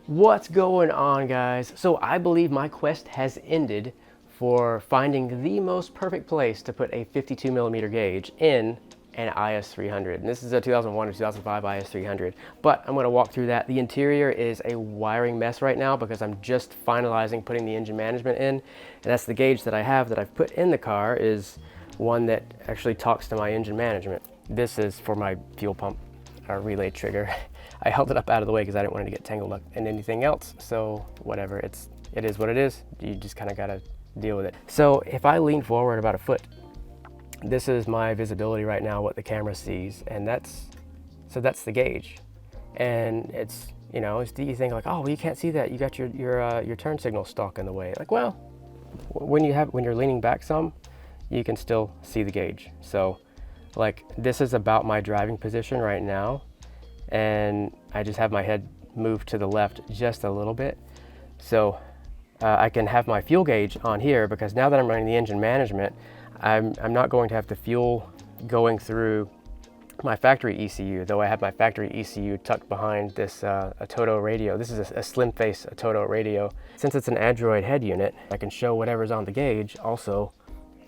What's going on, guys? So I believe my quest has ended for finding the most perfect place to put a 52 millimeter gauge in an IS300. And this is a 2001 or 2005 IS300, but I'm going to walk through that. The interior is a wiring mess right now because I'm just finalizing putting the engine management in, and that's the gauge that I have that I've put in the car is one that actually talks to my engine management. This is for my fuel pump relay trigger. I held it up out of the way because I didn't want it to get tangled up in anything else. So whatever, it is what it is. You just kind of got to deal with it. So if I lean forward about a foot, this is my visibility right now, what the camera sees, and that's the gauge. And it's, you know, you think like, oh, well, you can't see that. You got your turn signal stalk in the way. Like, well, when you're leaning back some, you can still see the gauge. So like, this is about my driving position right now, and I just have my head moved to the left just a little bit. So I can have my fuel gauge on here because now that I'm running the engine management, I'm not going to have the fuel going through my factory ECU, though I have my factory ECU tucked behind this Toto radio. This is a slim face Toto radio. Since it's an Android head unit, I can show whatever's on the gauge also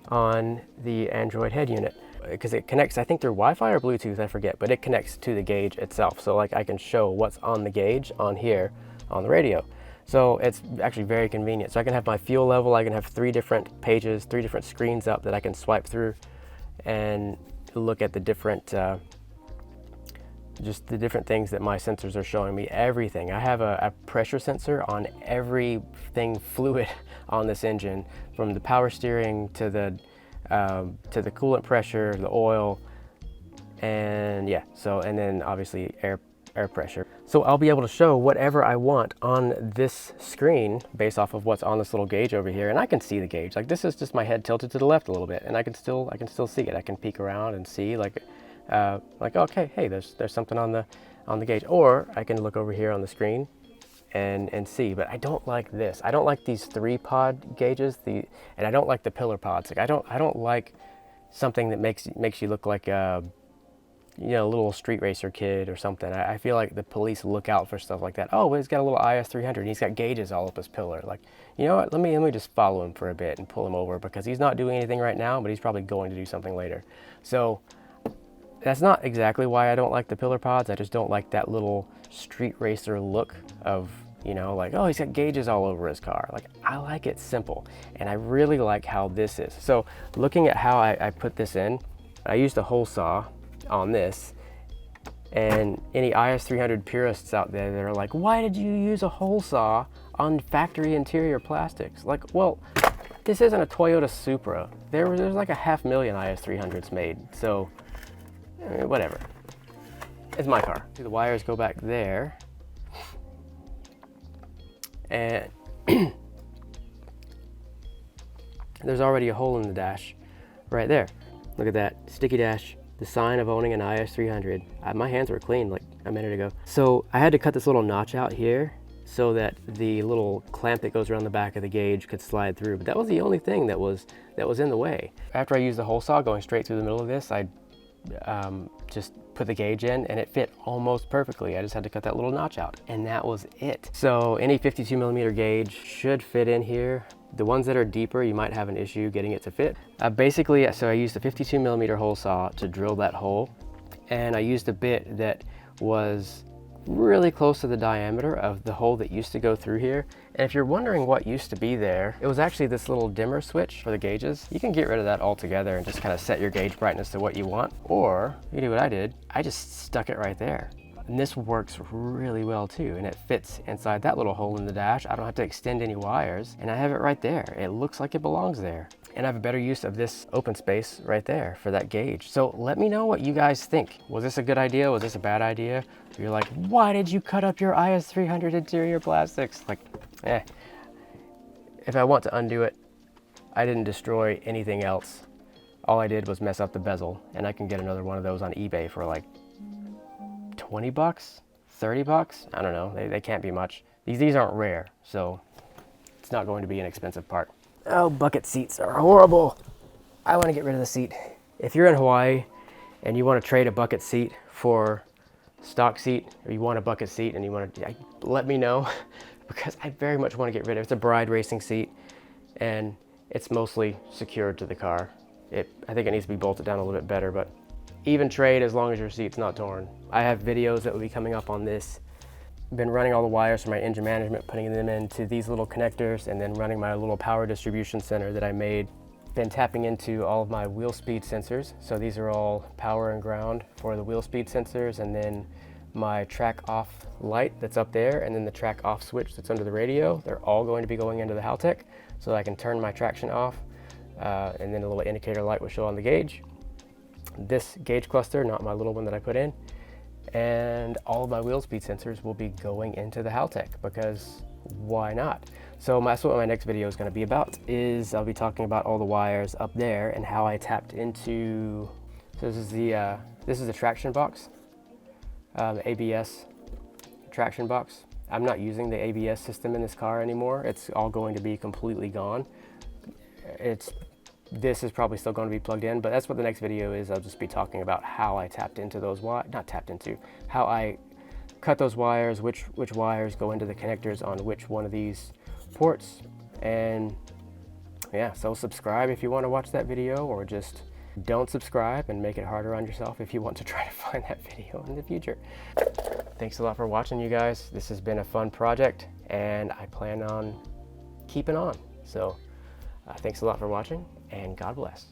on the Android head unit, because it connects, I think through Wi-Fi or Bluetooth, I forget, but it connects to the gauge itself. So like I can show what's on the gauge on here on the radio. So it's actually very convenient. So I can have my fuel level, I can have 3 different pages, 3 different screens up that I can swipe through and look at the different, just the different things that my sensors are showing me, everything. I have a pressure sensor on everything fluid on this engine, from the power steering to the coolant pressure, the oil, and yeah, so, and then obviously air pressure. So I'll be able to show whatever I want on this screen based off of what's on this little gauge over here, and I can see the gauge. Like, this is just my head tilted to the left a little bit, and I can still see it. I can peek around and see like okay, hey, there's something on the gauge. Or I can look over here on the screen and see. But I don't like this. I don't like these 3-pod gauges. And I don't like the pillar pods. Like, I don't like something that makes you look like a, you know, a little street racer kid or something. I feel like the police look out for stuff like that. Oh, well, he's got a little IS300 and he's got gauges all up his pillar. Like, you know what? Let me just follow him for a bit and pull him over, because he's not doing anything right now, but he's probably going to do something later. So that's not exactly why I don't like the pillar pods. I just don't like that little street racer look of, you know, like, oh, he's got gauges all over his car. Like, I like it simple, and I really like how this is. So looking at how I put this in, I used a hole saw on this, and any IS300 purists out there that are like, why did you use a hole saw on factory interior plastics? Like, well, this isn't a Toyota Supra. There's like 500,000 IS300s made, so whatever. It's my car. The wires go back there, and there's already a hole in the dash right there. Look at that sticky dash, the sign of owning an IS300. My hands were clean like a minute ago. So I had to cut this little notch out here so that the little clamp that goes around the back of the gauge could slide through. But that was the only thing that was in the way. After I used the hole saw going straight through the middle of this, I just put the gauge in, and it fit almost perfectly. I just had to cut that little notch out, and that was it. So any 52 millimeter gauge should fit in here. The ones that are deeper, you might have an issue getting it to fit. Basically, so I used a 52 millimeter hole saw to drill that hole, and I used a bit that was really close to the diameter of the hole that used to go through here. And if you're wondering what used to be there, it was actually this little dimmer switch for the gauges. You can get rid of that altogether and just kind of set your gauge brightness to what you want. Or you do what I did, I just stuck it right there. And this works really well too, and it fits inside that little hole in the dash. I don't have to extend any wires, and I have it right there. It looks like it belongs there. And I have a better use of this open space right there for that gauge. So let me know what you guys think. Was this a good idea? Was this a bad idea? You're like, why did you cut up your IS300 interior plastics? Like, if I want to undo it, I didn't destroy anything else. All I did was mess up the bezel, and I can get another one of those on eBay for like 20 bucks, 30 bucks. I don't know, they can't be much. These aren't rare, so it's not going to be an expensive part. Oh, bucket seats are horrible. I want to get rid of the seat. If you're in Hawaii and you want to trade a bucket seat for stock seat, or you want a bucket seat and you want to, let me know because I very much want to get rid of it. It's a Bride racing seat and it's mostly secured to the car. I think it needs to be bolted down a little bit better, but even trade as long as your seat's not torn. I have videos that will be coming up on this. Been running all the wires for my engine management, putting them into these little connectors, and then running my little power distribution center that I made. Been tapping into all of my wheel speed sensors. So these are all power and ground for the wheel speed sensors, and then my track off light that's up there, and then the track off switch that's under the radio. They're all going to be going into the Haltech so I can turn my traction off, and then a little indicator light will show on the gauge. This gauge cluster, not my little one that I put in, and all of my wheel speed sensors will be going into the Haltech because why not? So that's what my next video is going to be about. I'll be talking about all the wires up there and how I tapped into. So this is the traction box, ABS traction box. I'm not using the ABS system in this car anymore. It's all going to be completely gone. This is probably still going to be plugged in, but that's what the next video is. I'll just be talking about how I tapped into those how I cut those wires, which wires go into the connectors on which one of these ports. And yeah, so subscribe if you want to watch that video, or just don't subscribe and make it harder on yourself if you want to try to find that video in the future. Thanks a lot for watching, you guys. This has been a fun project and I plan on keeping on. So thanks a lot for watching, and God bless.